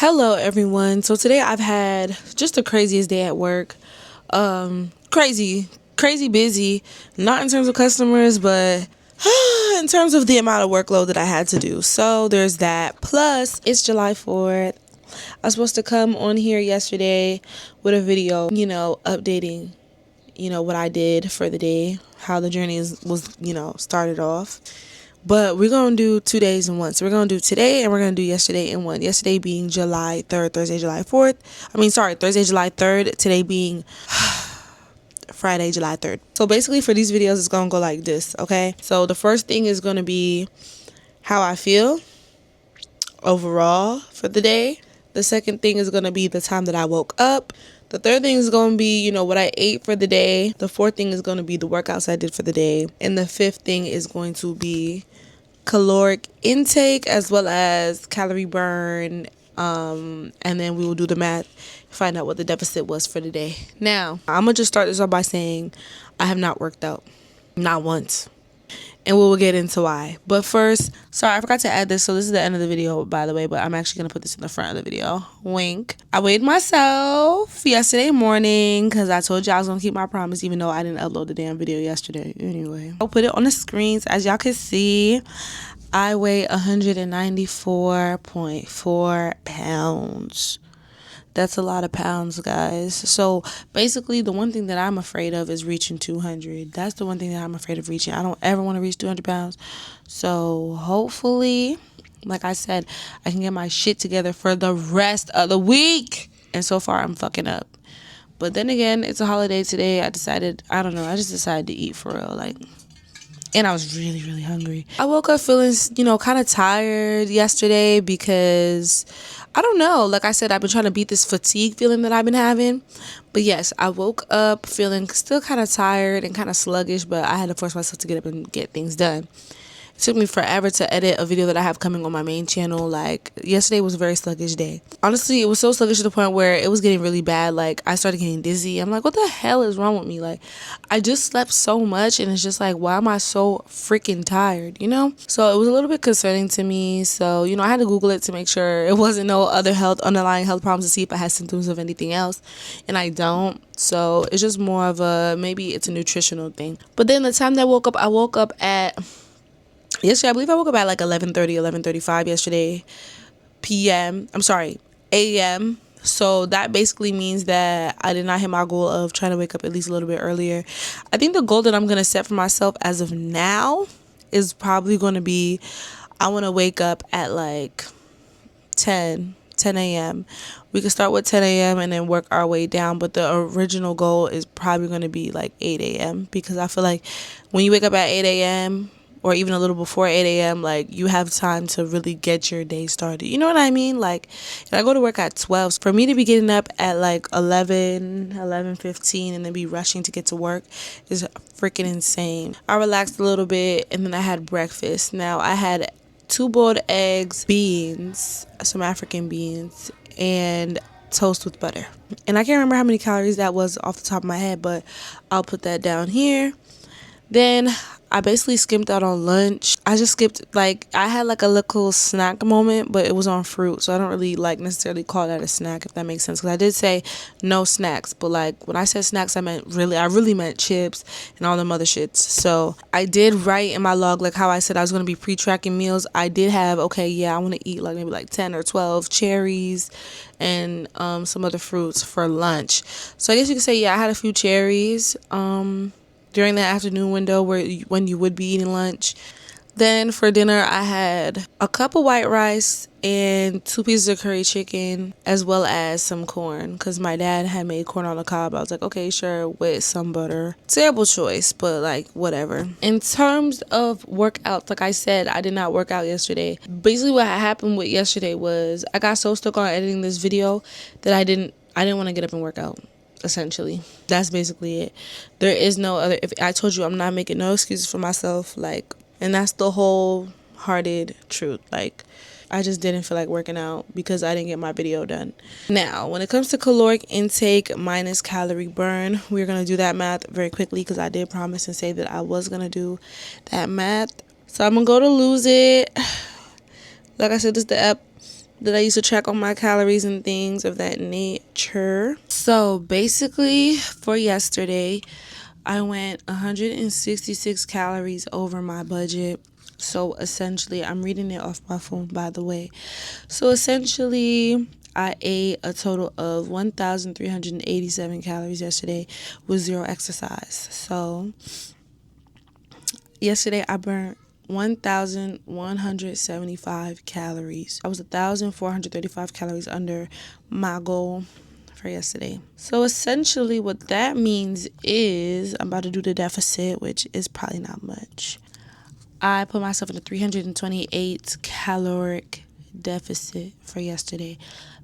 Hello everyone. So today I've had just the craziest day at work. Crazy busy, not in terms of customers, but in terms of the amount of workload that I had to do. So there's that. Plus, it's July 4th. I was supposed to come on here yesterday with a video, updating, what I did for the day, how the journey was started off. But we're going to do 2 days in one. So we're going to do today and we're going to do yesterday in one. Yesterday being July 3rd, Thursday, July 4th. Thursday, July 3rd. Today being Friday, July 3rd. So basically for these videos, it's going to go like this, okay? So the first thing is going to be how I feel overall for the day. The second thing is going to be the time that I woke up. The third thing is going to be, what I ate for the day. The fourth thing is going to be the workouts I did for the day. And the fifth thing is going to be caloric intake as well as calorie burn. And then we will do the math, find out what the deficit was for the day. Now, I'm going to just start this off by saying I have not worked out. Not once. And we will get into why. But first, sorry, I forgot to add this. So this is the end of the video, by the way. But I'm actually going to put this in the front of the video. Wink. I weighed myself yesterday morning because I told you I was going to keep my promise, even though I didn't upload the damn video yesterday. Anyway, I'll put it on the screens. As y'all can see, I weigh 194.4 pounds. That's a lot of pounds, guys. So basically, the one thing that I'm afraid of is reaching 200. That's the one thing that I'm afraid of reaching. I don't ever want to reach 200 pounds. So hopefully, like I said, I can get my shit together for the rest of the week. And so far, I'm fucking up. But then again, it's a holiday today. I just decided to eat for real. And I was really, really hungry. I woke up feeling, kind of tired yesterday because, I don't know. Like I said, I've been trying to beat this fatigue feeling that I've been having. But yes, I woke up feeling still kind of tired and kind of sluggish, but I had to force myself to get up and get things done. It took me forever to edit a video that I have coming on my main channel. Yesterday was a very sluggish day. Honestly, it was so sluggish to the point where it was getting really bad. I started getting dizzy. I'm like, what the hell is wrong with me? I just slept so much, and it's just why am I so freaking tired, So it was a little bit concerning to me. So, I had to Google it to make sure it wasn't no other underlying health problems to see if I had symptoms of anything else. And I don't. So it's just more of maybe it's a nutritional thing. But then the time that I woke up at... Yesterday, I believe I woke up at 11:35 yesterday a.m. So that basically means that I did not hit my goal of trying to wake up at least a little bit earlier. I think the goal that I'm going to set for myself as of now is probably going to be I want to wake up at 10 a.m. We could start with 10 a.m. and then work our way down. But the original goal is probably going to be 8 a.m. because I feel like when you wake up at 8 a.m., or even a little before 8 a.m., you have time to really get your day started. You know what I mean? I go to work at 12. So for me to be getting up at 11:15 and then be rushing to get to work is freaking insane. I relaxed a little bit and then I had breakfast. Now I had 2 boiled eggs, beans, some African beans, and toast with butter. And I can't remember how many calories that was off the top of my head, but I'll put that down here. Then I basically skimped out on lunch. I just skipped, I had a little snack moment, but it was on fruit. So I don't really necessarily call that a snack, if that makes sense. Because I did say no snacks. But when I said snacks, I really meant chips and all them other shits. So I did write in my log, how I said I was going to be pre-tracking meals. I did have, I want to eat maybe 10 or 12 cherries and some other fruits for lunch. So I guess you could say, I had a few cherries. During the afternoon window when you would be eating lunch. Then for dinner, I had a cup of white rice and 2 pieces of curry chicken, as well as some corn, because my dad had made corn on the cob. I was like, okay, sure, with some butter. Terrible choice, but whatever. In terms of workouts, like I said, I did not work out yesterday. Basically what happened with yesterday was I got so stuck on editing this video that I didn't want to get up and work out. Essentially, that's basically it. There is no other. If I told you, I'm not making no excuses for myself, and that's the wholehearted truth. I just didn't feel like working out because I didn't get my video done. Now, when it comes to caloric intake minus calorie burn, we're gonna do that math very quickly because I did promise and say that I was gonna do that math. So I'm gonna go to Lose It. Like I said, this is the that I used to track on my calories and things of that nature. So basically for yesterday, I went 166 calories over my budget. So essentially, I'm reading it off my phone, by the way. So essentially, I ate a total of 1,387 calories yesterday with zero exercise. So yesterday, I burnt 1,175 calories. I was 1,435 calories under my goal for yesterday. So essentially what that means is I'm about to do the deficit, which is probably not much. I put myself in a 328 caloric deficit for yesterday.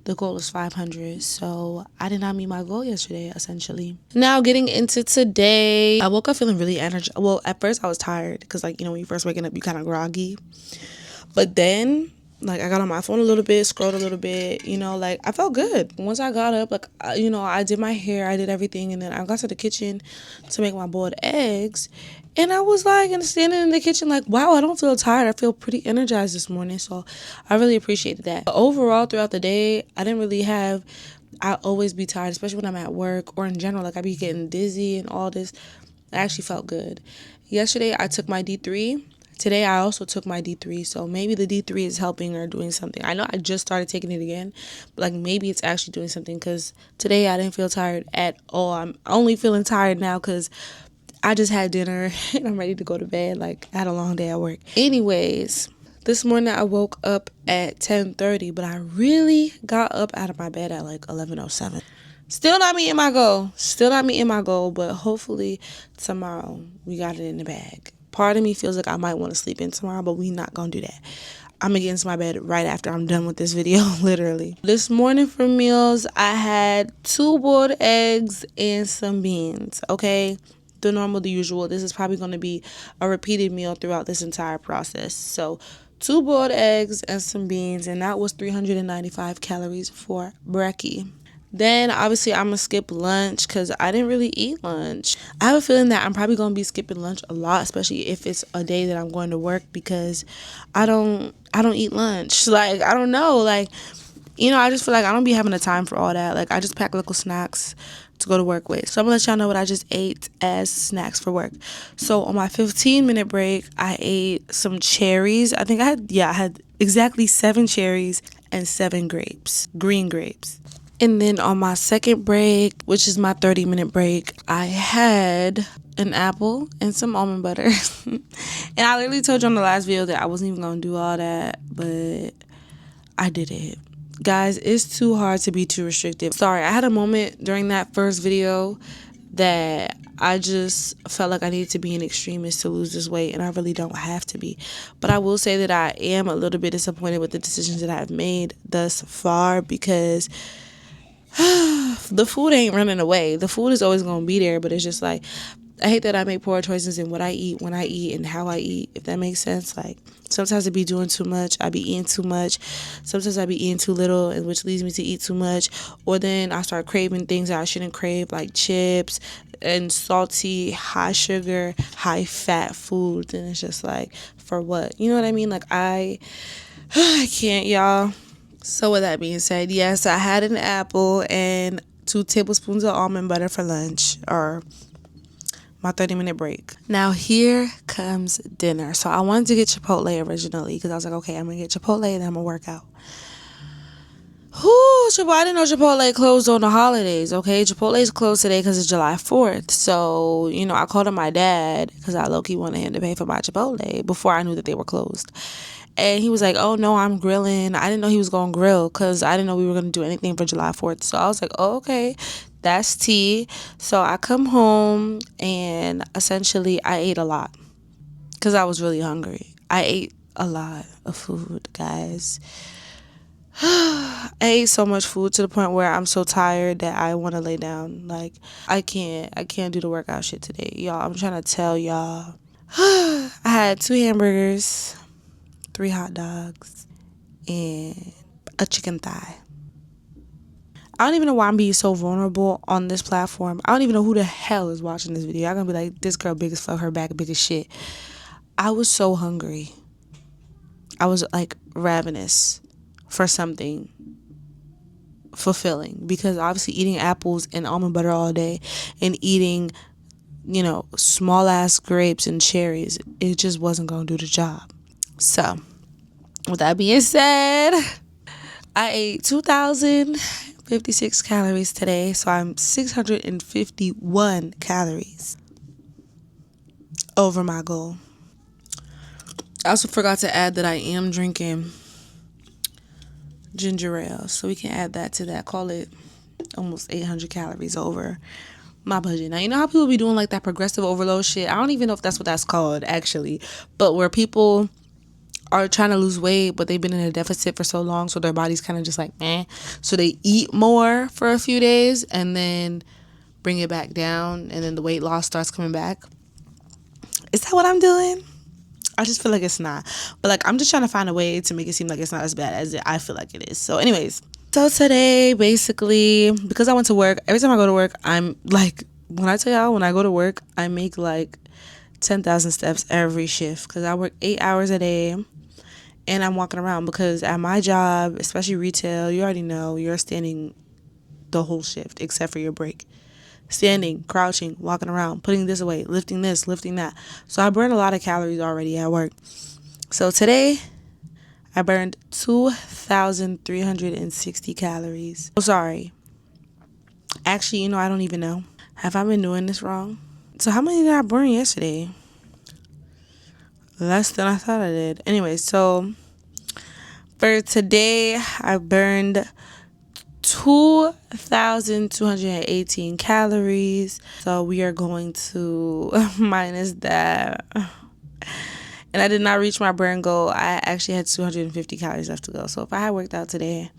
The goal is 500, so I did not meet my goal yesterday, essentially. Now, getting into today, I woke up feeling really energized. Well, at first I was tired because, like, you know, when you first waking up, you kind of groggy. But then, like, I got on my phone a little bit, scrolled a little bit, you know, like, I felt good. Once I got up, like, you know, I did my hair, I did everything, and then I got to the kitchen to make my boiled eggs. And I was like, and standing in the kitchen, like, wow, I don't feel tired. I feel pretty energized this morning. So I really appreciated that. But overall, throughout the day, I didn't really have, I always be tired, especially when I'm at work or in general. Like, I be getting dizzy and all this. I actually felt good. Yesterday, I took my D3. Today, I also took my D3. So maybe the D3 is helping or doing something. I know I just started taking it again, but like maybe it's actually doing something because today I didn't feel tired at all. I'm only feeling tired now because I just had dinner and I'm ready to go to bed. Like, I had a long day at work. Anyways, this morning I woke up at 10:30, but I really got up out of my bed at like 11:07. Still not meeting my goal. But hopefully tomorrow we got it in the bag. Part of me feels like I might want to sleep in tomorrow, but we not going to do that. I'm going to get into my bed right after I'm done with this video, literally. This morning for meals, I had 2 boiled eggs and some beans, okay? The normal, the usual. This is probably going to be a repeated meal throughout this entire process. So 2 boiled eggs and some beans, and that was 395 calories for brekkie. Then obviously I'm gonna skip lunch because I didn't really eat lunch. I have a feeling that I'm probably gonna be skipping lunch a lot, especially if it's a day that I'm going to work, because I don't eat lunch. Like, I don't know, like, you know, I just feel like I don't be having the time for all that. Like, I just pack little snacks to go to work with. So I'm gonna let y'all know what I just ate as snacks for work. So on my 15-minute break, I ate some cherries. I had exactly 7 cherries and 7 grapes, green grapes. And then on my second break, which is my 30-minute break, I had an apple and some almond butter. And I literally told you on the last video that I wasn't even gonna do all that, but I did it. Guys, it's too hard to be too restrictive. Sorry, I had a moment during that first video that I just felt like I needed to be an extremist to lose this weight, and I really don't have to be. But I will say that I am a little bit disappointed with the decisions that I've made thus far, because the food ain't running away. The food is always going to be there, but it's just like, I hate that I make poor choices in what I eat, when I eat, and how I eat, if that makes sense. Like, sometimes I be doing too much, I be eating too much. Sometimes I be eating too little, and which leads me to eat too much. Or then I start craving things that I shouldn't crave, like chips and salty, high sugar, high fat foods. And it's just like, for what? You know what I mean? Like, I can't, y'all. So with that being said, yes, I had an apple and 2 tablespoons of almond butter for lunch, or my 30-minute break. Now here comes dinner. So I wanted to get Chipotle originally because I was like, okay, I'm going to get Chipotle and then I'm going to work out. Chipotle, I didn't know Chipotle closed on the holidays, okay? Chipotle's closed today because it's July 4th. So, you know, I called up my dad because I low-key wanted him to pay for my Chipotle before I knew that they were closed. And he was like, oh, no, I'm grilling. I didn't know he was going to grill because I didn't know we were going to do anything for July 4th. So I was like, oh, okay, that's tea. So I come home and essentially I ate a lot because I was really hungry. I ate a lot of food, guys. I ate so much food to the point where I'm so tired that I want to lay down. Like, I can't do the workout shit today, y'all. I'm trying to tell y'all. I had 2 hamburgers, 3 hot dogs, and a chicken thigh. I don't even know why I'm being so vulnerable on this platform. I don't even know who the hell is watching this video. I'm gonna be like, this girl big as fuck, her back big as shit. I was so hungry. I was like ravenous for something fulfilling, because obviously eating apples and almond butter all day and eating, small ass grapes and cherries, it just wasn't gonna do the job. So with that being said, I ate 2,056 calories today, so I'm 651 calories over my goal. I also forgot to add that I am drinking ginger ale, so we can add that to that. Call it almost 800 calories over my budget. Now, you know how people be doing like that progressive overload shit? I don't even know if that's what that's called, actually. But where people are trying to lose weight, but they've been in a deficit for so long, so their body's kind of just like, eh. So they eat more for a few days and then bring it back down, and then the weight loss starts coming back. Is that what I'm doing? I just feel like it's not. But like, I'm just trying to find a way to make it seem like it's not as bad as I feel like it is. So anyways, so today, basically, because I went to work, every time I go to work, I'm like, when I tell y'all, when I go to work, I make like 10,000 steps every shift, because I work 8 hours a day and I'm walking around, because at my job, especially retail, you already know, you're standing the whole shift except for your break. Standing, crouching, walking around, putting this away, lifting this, lifting that. So I burned a lot of calories already at work. So today, I burned 2,360 calories. Oh, sorry. Actually, I don't even know. Have I been doing this wrong? So how many did I burn yesterday? Less than I thought I did. Anyway, so for today, I burned 2,218 calories. So we are going to minus that. And I did not reach my burn goal. I actually had 250 calories left to go. So if I had worked out today,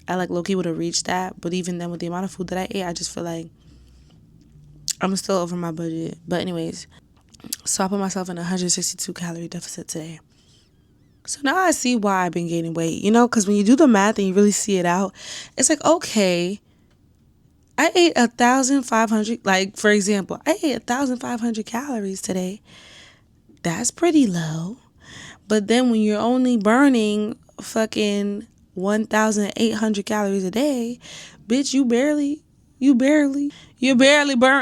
I like low-key would have reached that. But even then, with the amount of food that I ate, I just feel like I'm still over my budget. But anyways, so I put myself in a 162 calorie deficit today. So now I see why I've been gaining weight, because when you do the math and you really see it out, it's like, okay, I ate 1,500, like, for example, I ate 1,500 calories today. That's pretty low. But then when you're only burning fucking 1,800 calories a day, bitch, you barely burn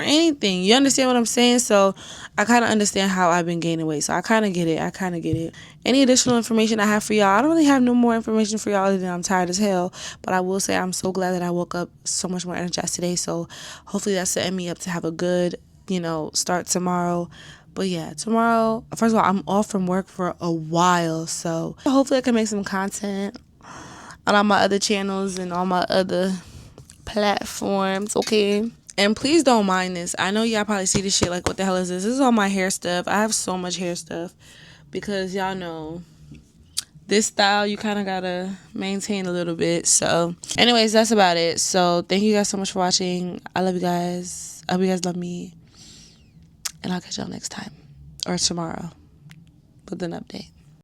anything. You understand what I'm saying? So I kind of understand how I've been gaining weight. So I kind of get it. Any additional information I have for y'all? I don't really have no more information for y'all other than I'm tired as hell. But I will say I'm so glad that I woke up so much more energized today. So hopefully that's setting me up to have a good, start tomorrow. But yeah, tomorrow, first of all, I'm off from work for a while. So hopefully I can make some content on all my other channels and all my other platforms, okay? And please don't mind this. I know y'all probably see this shit like, what the hell is this? This is all my hair stuff. I have so much hair stuff because y'all know this style you kind of gotta maintain a little bit. So anyways, that's about it. So thank you guys so much for watching. I love you guys. I hope you guys love me. And I'll catch y'all next time or tomorrow with an update.